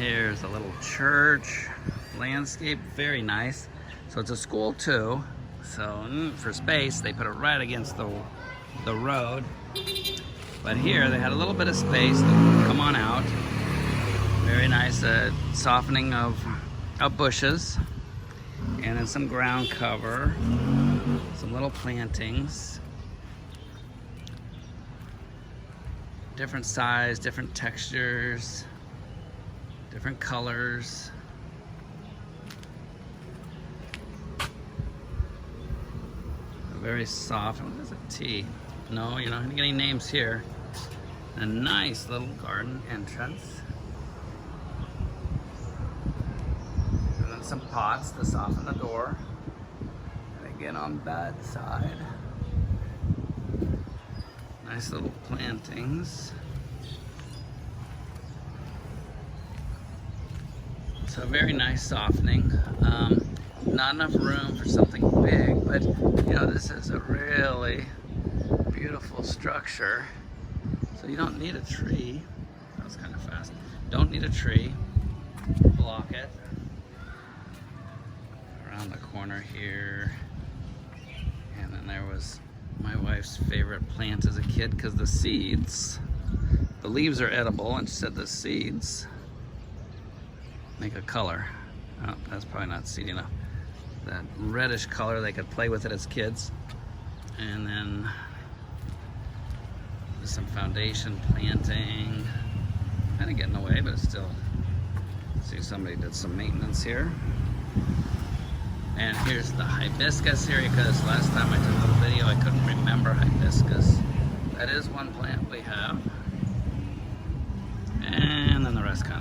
Here's a little church landscape, very nice. So it's a school too. So for space, they put it right against the road. But here they had a little bit of space to come on out. Very nice softening of bushes. And then some ground cover. Some little plantings. Different size, different textures, different colors. Very soft. What is a T? No, you're not gonna get any names here. A nice little garden entrance. And then some pots to soften the door. And again on that side. Nice little plantings. So very nice softening. Not enough room for something big, but you know, this is a really beautiful structure. So you don't need a tree. That was kind of fast. Don't need a tree. Block it. Around the corner here. And then there was my wife's favorite plant as a kid, because the seeds, the leaves are edible, and she said the seeds make a color. Oh, that's probably not seed enough. That reddish color, they could play with it as kids. And then there's some foundation planting. Kind of getting away, but it's still, see, somebody did some maintenance here. And here's the hibiscus here, because last time I took a little video, I couldn't remember hibiscus. That is one plant we have. And then the rest kind of